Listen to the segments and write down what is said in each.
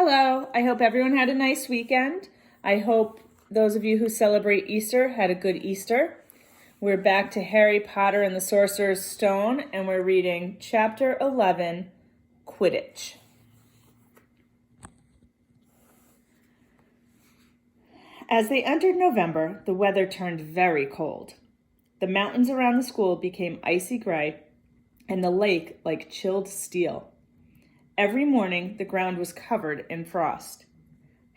Hello, I hope everyone had a nice weekend. I hope those of you who celebrate Easter had a good Easter. We're back to Harry Potter and the Sorcerer's Stone, and we're reading Chapter 11, Quidditch. As they entered November, the weather turned very cold. The mountains around the school became icy gray, and the lake like chilled steel. Every morning, the ground was covered in frost.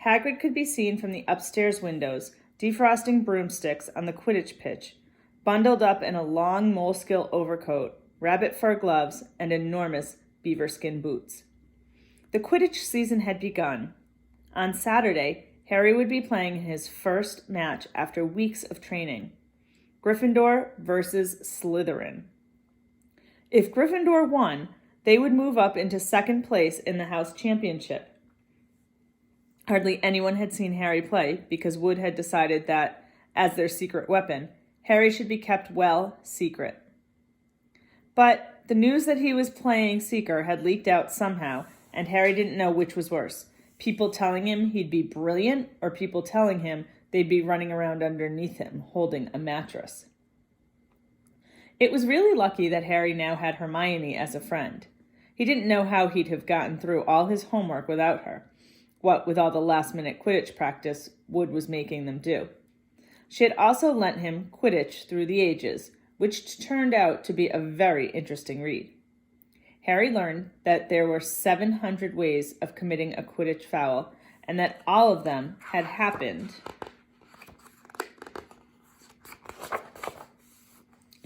Hagrid could be seen from the upstairs windows, defrosting broomsticks on the Quidditch pitch, bundled up in a long moleskin overcoat, rabbit fur gloves, and enormous beaverskin boots. The Quidditch season had begun. On Saturday, Harry would be playing his first match after weeks of training. Gryffindor versus Slytherin. If Gryffindor won, they would move up into second place in the house championship. Hardly anyone had seen Harry play because Wood had decided that, as their secret weapon, Harry should be kept well secret. But the news that he was playing Seeker had leaked out somehow, and Harry didn't know which was worse. People telling him he'd be brilliant, or people telling him they'd be running around underneath him, holding a mattress. It was really lucky that Harry now had Hermione as a friend. He didn't know how he'd have gotten through all his homework without her, what with all the last-minute Quidditch practice Wood was making them do. She had also lent him Quidditch Through the Ages, which turned out to be a very interesting read. Harry learned that there were 700 ways of committing a Quidditch foul, and that all of them had happened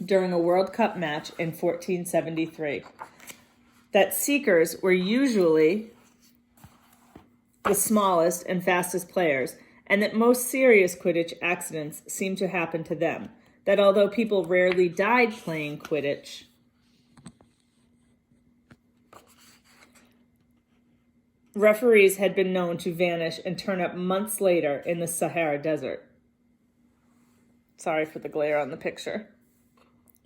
during a World Cup match in 1473. That Seekers were usually the smallest and fastest players, and that most serious Quidditch accidents seemed to happen to them. That although people rarely died playing Quidditch, referees had been known to vanish and turn up months later in the Sahara Desert. Sorry for the glare on the picture.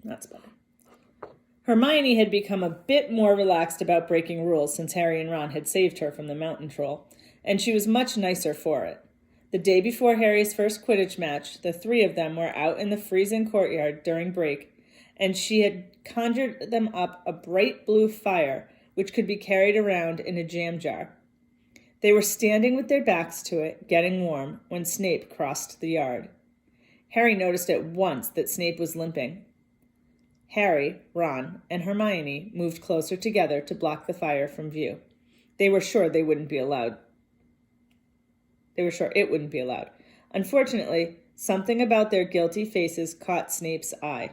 That's better. Hermione had become a bit more relaxed about breaking rules since Harry and Ron had saved her from the mountain troll, and she was much nicer for it. The day before Harry's first Quidditch match, the three of them were out in the freezing courtyard during break, and she had conjured them up a bright blue fire which could be carried around in a jam jar. They were standing with their backs to it, getting warm, when Snape crossed the yard. Harry noticed at once that Snape was limping. Harry, Ron, and Hermione moved closer together to block the fire from view. They were sure it wouldn't be allowed. Unfortunately, something about their guilty faces caught Snape's eye.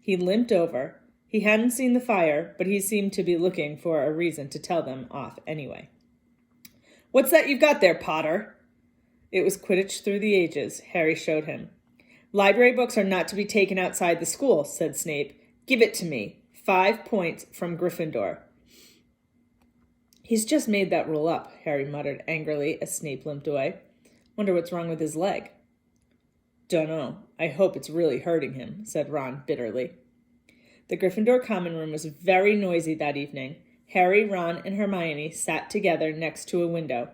He limped over. He hadn't seen the fire, but he seemed to be looking for a reason to tell them off anyway. "What's that you've got there, Potter?" It was Quidditch Through the Ages, Harry showed him. "Library books are not to be taken outside the school," said Snape. "Give it to me. 5 points from Gryffindor." "He's just made that rule up," Harry muttered angrily as Snape limped away. "Wonder what's wrong with his leg." "Dunno. I hope it's really hurting him," said Ron bitterly. The Gryffindor common room was very noisy that evening. Harry, Ron, and Hermione sat together next to a window.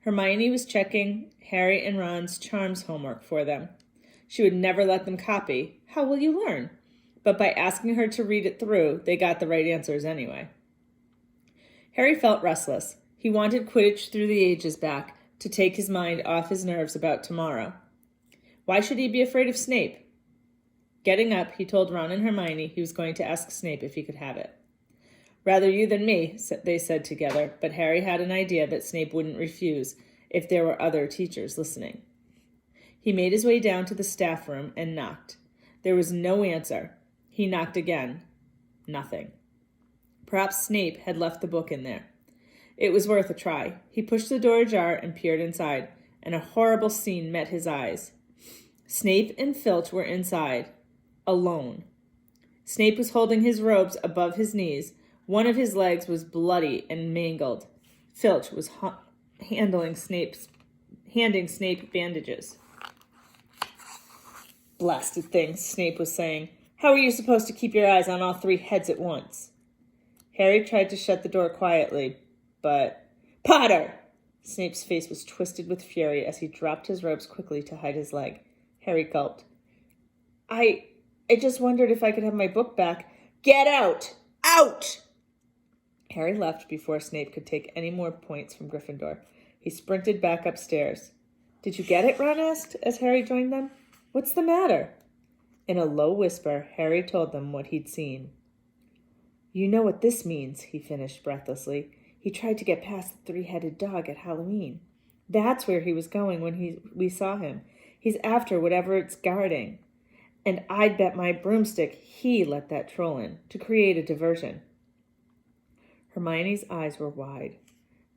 Hermione was checking Harry and Ron's charms homework for them. She would never let them copy. How will you learn? But by asking her to read it through, they got the right answers anyway. Harry felt restless. He wanted Quidditch Through the Ages back to take his mind off his nerves about tomorrow. Why should he be afraid of Snape? Getting up, he told Ron and Hermione he was going to ask Snape if he could have it. "Rather you than me," they said together, but Harry had an idea that Snape wouldn't refuse if there were other teachers listening. He made his way down to the staff room and knocked. There was no answer. He knocked again. Nothing. Perhaps Snape had left the book in there. It was worth a try. He pushed the door ajar and peered inside, and a horrible scene met his eyes. Snape and Filch were inside, alone. Snape was holding his robes above his knees. One of his legs was bloody and mangled. Filch was handing Snape bandages. "Blasted things," Snape was saying. "How are you supposed to keep your eyes on all 3 heads at once?" Harry tried to shut the door quietly, but... "Potter!" Snape's face was twisted with fury as he dropped his robes quickly to hide his leg. Harry gulped. I just wondered if I could have my book back. Get out! Out! Harry left before Snape could take any more points from Gryffindor. He sprinted back upstairs. Did you get it? Ron asked as Harry joined them. What's the matter? In a low whisper, Harry told them what he'd seen. You know what this means, he finished breathlessly. He tried to get past the three-headed dog at Halloween. That's where he was going when we saw him. He's after whatever it's guarding. And I'd bet my broomstick he let that troll in to create a diversion. Hermione's eyes were wide.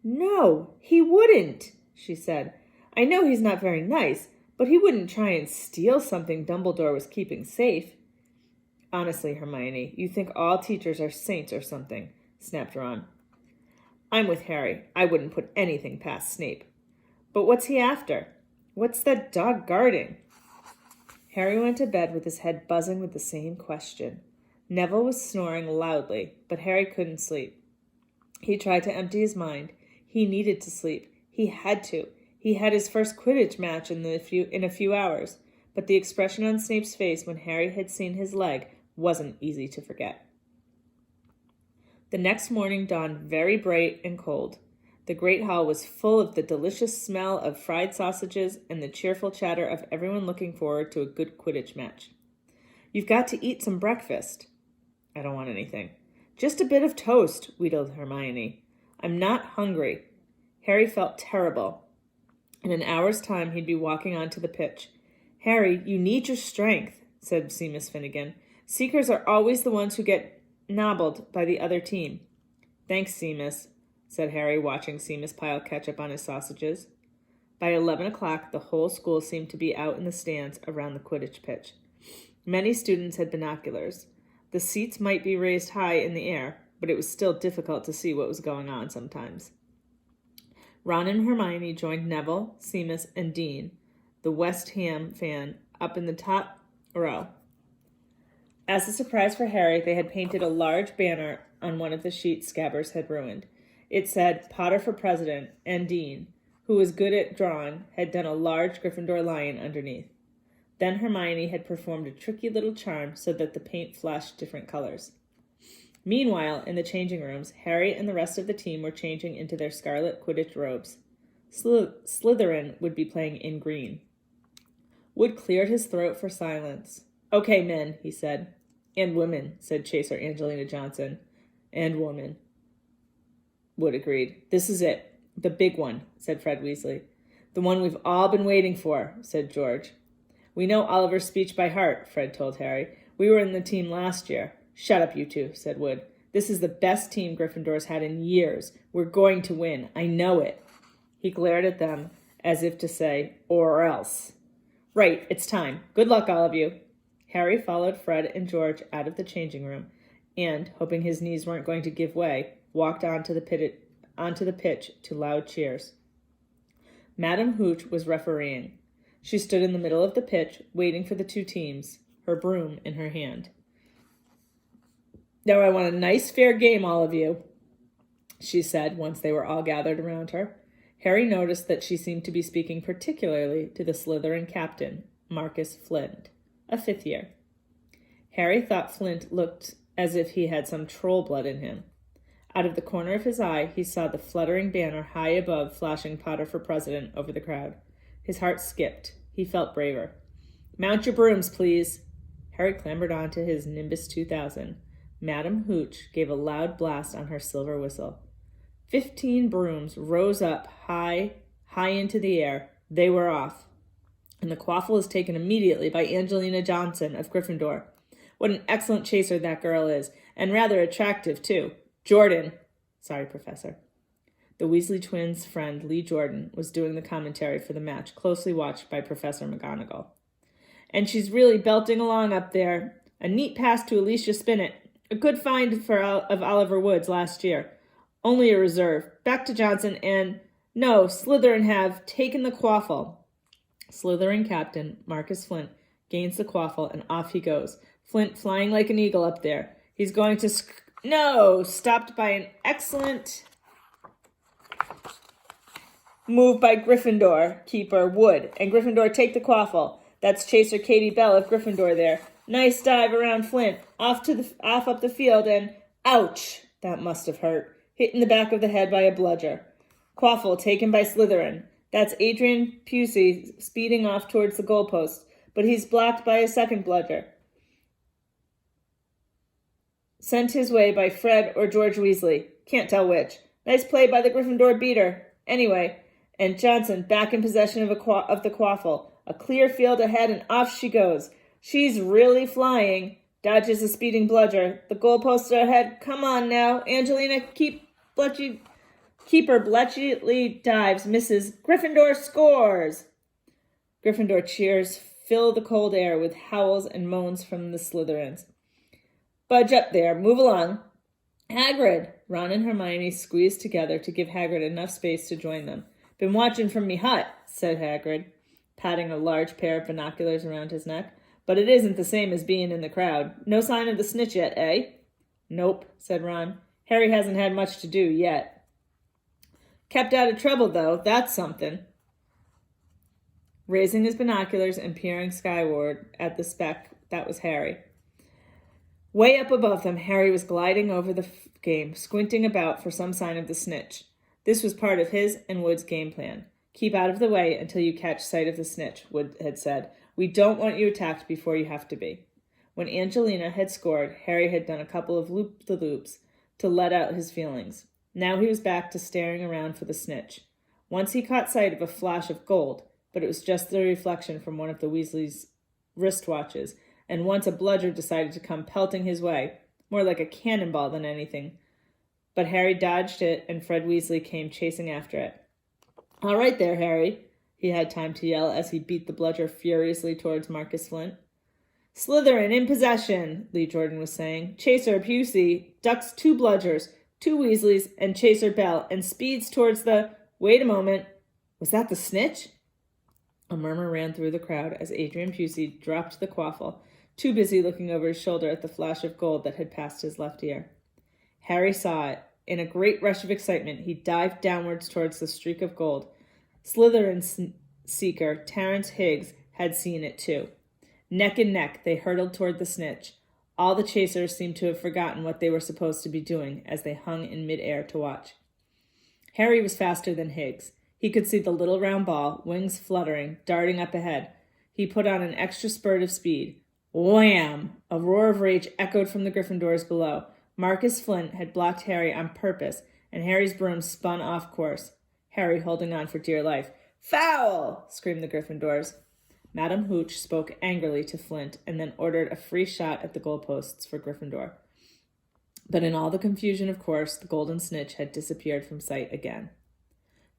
No, he wouldn't, she said. I know he's not very nice, but he wouldn't try and steal something Dumbledore was keeping safe. Honestly, Hermione, you think all teachers are saints or something, snapped Ron. I'm with Harry. I wouldn't put anything past Snape. But what's he after? What's that dog guarding? Harry went to bed with his head buzzing with the same question. Neville was snoring loudly, but Harry couldn't sleep. He tried to empty his mind. He needed to sleep. He had to. He had his first Quidditch match in a few hours, but the expression on Snape's face when Harry had seen his leg wasn't easy to forget. The next morning dawned very bright and cold. The great hall was full of the delicious smell of fried sausages and the cheerful chatter of everyone looking forward to a good Quidditch match. You've got to eat some breakfast. I don't want anything. Just a bit of toast, wheedled Hermione. I'm not hungry. Harry felt terrible. In an hour's time, he'd be walking onto the pitch. Harry, you need your strength, said Seamus Finnegan. Seekers are always the ones who get nobbled by the other team. Thanks, Seamus, said Harry, watching Seamus pile ketchup on his sausages. By 11 o'clock, the whole school seemed to be out in the stands around the Quidditch pitch. Many students had binoculars. The seats might be raised high in the air, but it was still difficult to see what was going on sometimes. Ron and Hermione joined Neville, Seamus, and Dean, the West Ham fan, up in the top row. As a surprise for Harry, they had painted a large banner on one of the sheets Scabbers had ruined. It said, Potter for President, and Dean, who was good at drawing, had done a large Gryffindor lion underneath. Then Hermione had performed a tricky little charm so that the paint flashed different colors. Meanwhile, in the changing rooms, Harry and the rest of the team were changing into their scarlet Quidditch robes. Slytherin would be playing in green. Wood cleared his throat for silence. Okay, men, he said. And women, said Chaser Angelina Johnson. And woman. Wood agreed. This is it. The big one, said Fred Weasley. The one we've all been waiting for, said George. We know Oliver's speech by heart, Fred told Harry. We were in the team last year. Shut up, you two, said Wood. This is the best team Gryffindor's had in years. We're going to win. I know it. He glared at them as if to say, or else. Right, it's time. Good luck, all of you. Harry followed Fred and George out of the changing room and, hoping his knees weren't going to give way, walked onto the pitch to loud cheers. Madame Hooch was refereeing. She stood in the middle of the pitch, waiting for the two teams, her broom in her hand. Now I want a nice fair game, all of you, she said once they were all gathered around her. Harry noticed that she seemed to be speaking particularly to the Slytherin captain, Marcus Flint, a fifth year. Harry thought Flint looked as if he had some troll blood in him. Out of the corner of his eye, he saw the fluttering banner high above flashing Potter for President over the crowd. His heart skipped. He felt braver. Mount your brooms, please. Harry clambered onto his Nimbus 2000. Madame Hooch gave a loud blast on her silver whistle. 15 brooms rose up high into the air. They were off. And the quaffle was taken immediately by Angelina Johnson of Gryffindor. What an excellent chaser that girl is, and rather attractive, too. Jordan. Sorry, Professor. The Weasley twins' friend Lee Jordan was doing the commentary for the match, closely watched by Professor McGonagall. And she's really belting along up there. A neat pass to Alicia Spinnet. A good find of Oliver Woods last year. Only a reserve. Back to Johnson and... No, Slytherin have taken the quaffle. Slytherin captain, Marcus Flint, gains the quaffle and off he goes. Flint flying like an eagle up there. He's going to... No! Stopped by an excellent... Move by Gryffindor keeper Wood, and Gryffindor take the quaffle. That's Chaser Katie Bell of Gryffindor there. Nice dive around Flint, off up the field, and ouch! That must have hurt. Hit in the back of the head by a bludger. Quaffle taken by Slytherin. That's Adrian Pusey speeding off towards the goalpost, but he's blocked by a second bludger. Sent his way by Fred or George Weasley. Can't tell which. Nice play by the Gryffindor beater. Anyway, and Johnson back in possession of the quaffle. A clear field ahead, and off she goes. She's really flying. Dodges a speeding bludger. The goalposts are ahead. Come on now. Angelina, keeper Bletchley dives, misses. Gryffindor scores. Gryffindor cheers fill the cold air with howls and moans from the Slytherins. Budge up there. Move along. Hagrid. Ron and Hermione squeezed together to give Hagrid enough space to join them. Been watching from me hut, said Hagrid, patting a large pair of binoculars around his neck. But it isn't the same as being in the crowd. No sign of the snitch yet, eh? Nope, said Ron. Harry hasn't had much to do yet. Kept out of trouble, though. That's something. Raising his binoculars and peering skyward at the speck, that was Harry. Way up above them, Harry was gliding over the game, squinting about for some sign of the snitch. This was part of his and Wood's game plan. Keep out of the way until you catch sight of the snitch, Wood had said. We don't want you attacked before you have to be. When Angelina had scored, Harry had done a couple of loop-the-loops to let out his feelings. Now he was back to staring around for the snitch. Once he caught sight of a flash of gold, but it was just the reflection from one of the Weasleys' wristwatches, and once a bludger decided to come pelting his way, more like a cannonball than anything. But Harry dodged it, and Fred Weasley came chasing after it. All right there, Harry, he had time to yell as he beat the bludger furiously towards Marcus Flint. Slytherin in possession, Lee Jordan was saying. Chaser Pusey ducks 2 bludgers, 2 Weasleys, and Chaser Bell, and speeds towards the... Wait a moment. Was that the snitch? A murmur ran through the crowd as Adrian Pusey dropped the quaffle, too busy looking over his shoulder at the flash of gold that had passed his left ear. Harry saw it. In a great rush of excitement, he dived downwards towards the streak of gold. Slytherin seeker Terence Higgs had seen it too. Neck and neck, they hurtled toward the snitch. All the chasers seemed to have forgotten what they were supposed to be doing as they hung in midair to watch. Harry was faster than Higgs. He could see the little round ball, wings fluttering, darting up ahead. He put on an extra spurt of speed. Wham! A roar of rage echoed from the Gryffindors below. Marcus Flint had blocked Harry on purpose, and Harry's broom spun off course. Harry holding on for dear life. Foul! Screamed the Gryffindors. Madam Hooch spoke angrily to Flint and then ordered a free shot at the goalposts for Gryffindor. But in all the confusion, of course, the golden snitch had disappeared from sight again.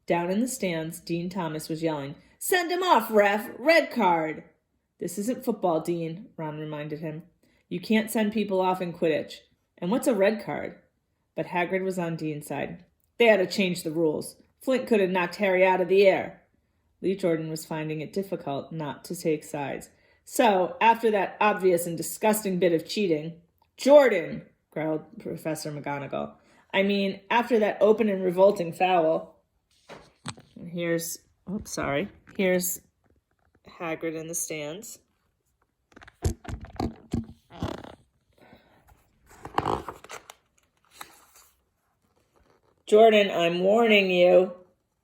Down in the stands, Dean Thomas was yelling, Send him off, ref! Red card! This isn't football, Dean, Ron reminded him. You can't send people off in Quidditch. And what's a red card? But Hagrid was on Dean's side. They had to change the rules. Flint could have knocked Harry out of the air. Lee Jordan was finding it difficult not to take sides. So, after that obvious and disgusting bit of cheating... Jordan, growled Professor McGonagall. I mean, after that open and revolting foul... And here's Hagrid in the stands. Jordan, I'm warning you.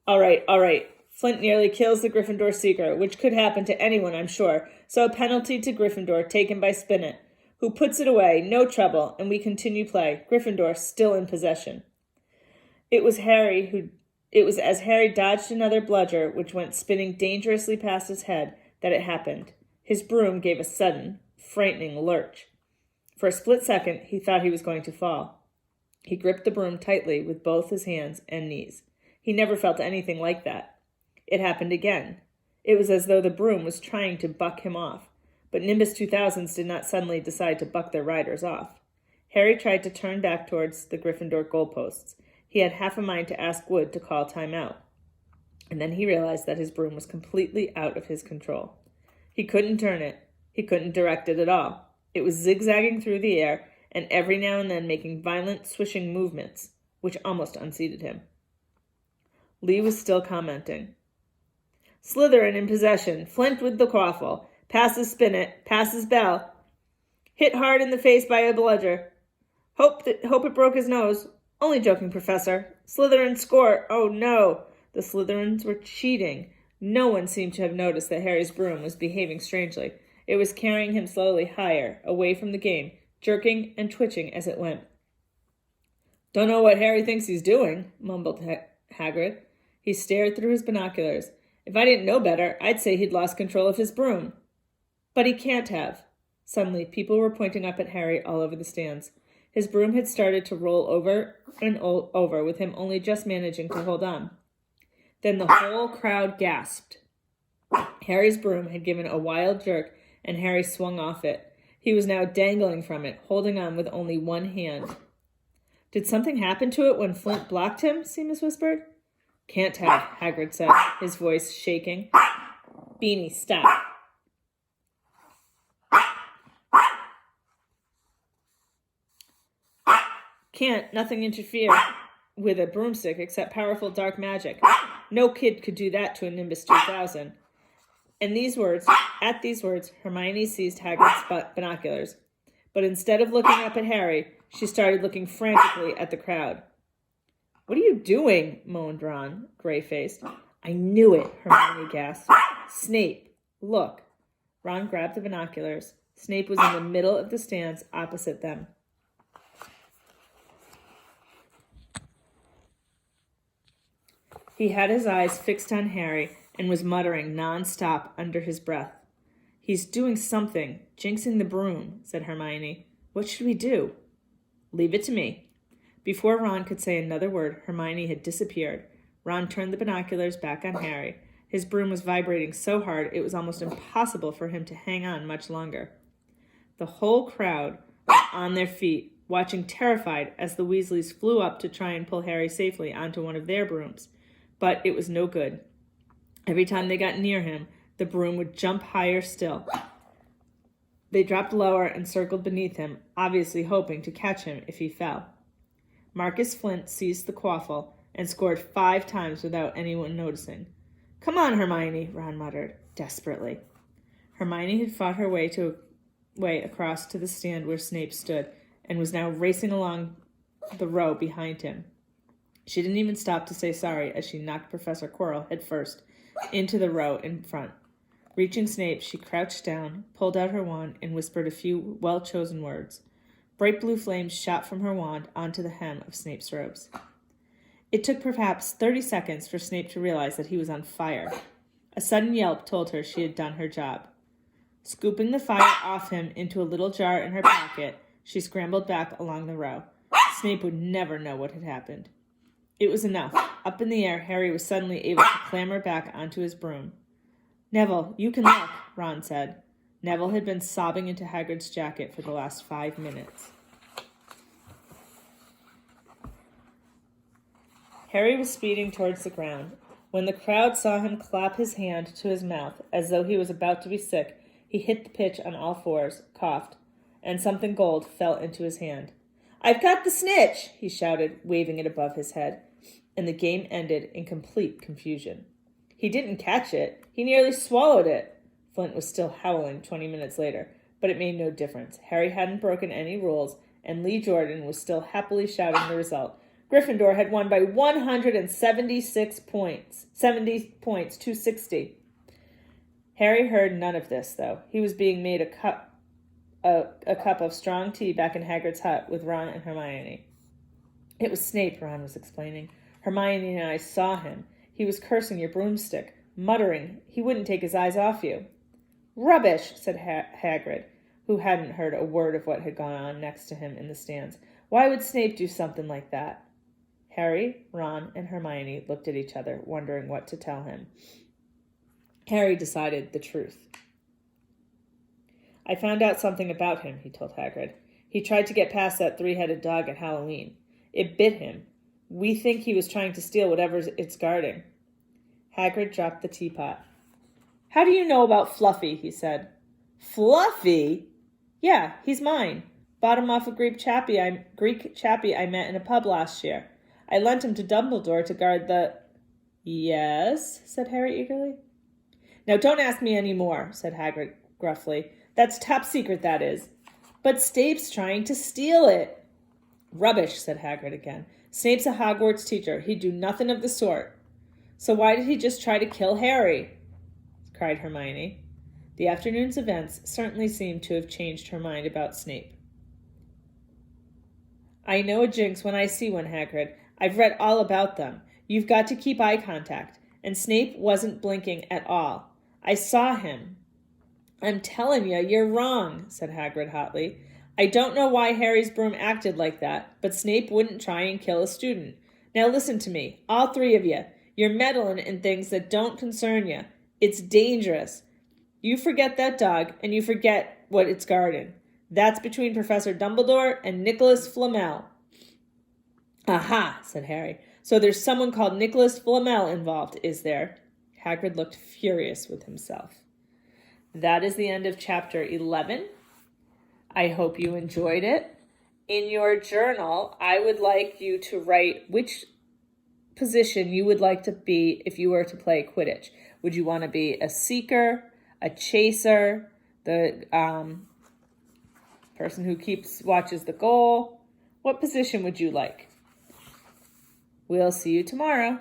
All right. Flint nearly kills the Gryffindor seeker, which could happen to anyone, I'm sure. So a penalty to Gryffindor taken by Spinnet, who puts it away, no trouble, and we continue play. Gryffindor still in possession. It was as Harry dodged another bludger, which went spinning dangerously past his head, that it happened. His broom gave a sudden, frightening lurch. For a split second, he thought he was going to fall. He gripped the broom tightly with both his hands and knees. He never felt anything like that. It happened again. It was as though the broom was trying to buck him off, but Nimbus 2000s did not suddenly decide to buck their riders off. Harry tried to turn back towards the Gryffindor goalposts. He had half a mind to ask Wood to call time out. And then he realized that his broom was completely out of his control. He couldn't turn it. He couldn't direct it at all. It was zigzagging through the air and every now and then making violent swishing movements, which almost unseated him. Lee was still commenting. Slytherin in possession. Flint with the quaffle. Passes Spinet. Passes Bell. Hit hard in the face by a bludger. Hope it broke his nose. Only joking, Professor. Slytherin score. Oh no. The Slytherins were cheating. No one seemed to have noticed that Harry's broom was behaving strangely. It was carrying him slowly higher, away from the game, jerking and twitching as it went. Don't know what Harry thinks he's doing, mumbled Hagrid. He stared through his binoculars. If I didn't know better, I'd say he'd lost control of his broom. But he can't have. Suddenly, people were pointing up at Harry all over the stands. His broom had started to roll over and over, with him only just managing to hold on. Then the whole crowd gasped. Harry's broom had given a wild jerk, and Harry swung off it. He was now dangling from it, holding on with only one hand. Did something happen to it when Flint blocked him? Seamus whispered. Can't have, Hagrid said, his voice shaking. Beanie, stop. Can't nothing interfere with a broomstick except powerful dark magic. No kid could do that to a Nimbus 2000. At these words, Hermione seized Hagrid's binoculars. But instead of looking up at Harry, she started looking frantically at the crowd. What are you doing? Moaned Ron, gray-faced. I knew it, Hermione gasped. Snape, look. Ron grabbed the binoculars. Snape was in the middle of the stands opposite them. He had his eyes fixed on Harry and was muttering non-stop under his breath. He's doing something, jinxing the broom, said Hermione. What should we do? Leave it to me. Before Ron could say another word, Hermione had disappeared. Ron turned the binoculars back on Harry. His broom was vibrating so hard it was almost impossible for him to hang on much longer. The whole crowd was on their feet, watching terrified as the Weasleys flew up to try and pull Harry safely onto one of their brooms. But it was no good. Every time they got near him, the broom would jump higher still. They dropped lower and circled beneath him, obviously hoping to catch him if he fell. Marcus Flint seized the quaffle and scored 5 times without anyone noticing. Come on, Hermione, Ron muttered, desperately. Hermione had fought her way across to the stand where Snape stood and was now racing along the row behind him. She didn't even stop to say sorry as she knocked Professor Quirrell headfirst into the row in front. Reaching Snape, she crouched down, pulled out her wand, and whispered a few well-chosen words. Bright blue flames shot from her wand onto the hem of Snape's robes. It took perhaps 30 seconds for Snape to realize that he was on fire. A sudden yelp told her she had done her job. Scooping the fire off him into a little jar in her pocket, she scrambled back along the row. Snape would never know what had happened. It was enough. Up in the air, Harry was suddenly able to clamber back onto his broom. Neville, you can look, Ron said. Neville had been sobbing into Hagrid's jacket for the last 5 minutes. Harry was speeding towards the ground. When the crowd saw him clap his hand to his mouth as though he was about to be sick, he hit the pitch on all fours, coughed, and something gold fell into his hand. I've got the snitch, he shouted, waving it above his head, and the game ended in complete confusion. He didn't catch it. He nearly swallowed it. Flint was still howling 20 minutes later, but it made no difference. Harry hadn't broken any rules, and Lee Jordan was still happily shouting the result. Gryffindor had won by 176 points. 70 points, 260. Harry heard none of this, though. He was being made a cup of strong tea back in Hagrid's hut with Ron and Hermione. It was Snape, Ron was explaining. Hermione and I saw him. He was cursing your broomstick, muttering he wouldn't take his eyes off you. Rubbish, said Hagrid, who hadn't heard a word of what had gone on next to him in the stands. Why would Snape do something like that? Harry, Ron, and Hermione looked at each other, wondering what to tell him. Harry decided the truth. I found out something about him, he told Hagrid. He tried to get past that 3-headed dog at Halloween. It bit him. We think he was trying to steal whatever it's guarding. Hagrid dropped the teapot. How do you know about Fluffy? He said. Fluffy? Yeah, he's mine. Bought him off a Greek chappie I met in a pub last year. I lent him to Dumbledore to guard the... Yes, said Harry eagerly. Now don't ask me any more, said Hagrid gruffly. That's top secret, that is. But Snape's trying to steal it. Rubbish, said Hagrid again. Snape's a Hogwarts teacher. He'd do nothing of the sort. So why did he just try to kill Harry? Cried Hermione. The afternoon's events certainly seemed to have changed her mind about Snape. I know a jinx when I see one, Hagrid. I've read all about them. You've got to keep eye contact. And Snape wasn't blinking at all. I saw him. I'm telling you, you're wrong, said Hagrid hotly. I don't know why Harry's broom acted like that, but Snape wouldn't try and kill a student. Now listen to me, all three of you. You're meddling in things that don't concern you. It's dangerous. You forget that dog, and you forget what it's guarding. That's between Professor Dumbledore and Nicholas Flamel. Aha, said Harry. So there's someone called Nicholas Flamel involved, is there? Hagrid looked furious with himself. That is the end of chapter 11. I hope you enjoyed it. In your journal, I would like you to write which position you would like to be if you were to play Quidditch. Would you want to be a seeker, a chaser, the person who watches the goal? What position would you like? We'll see you tomorrow.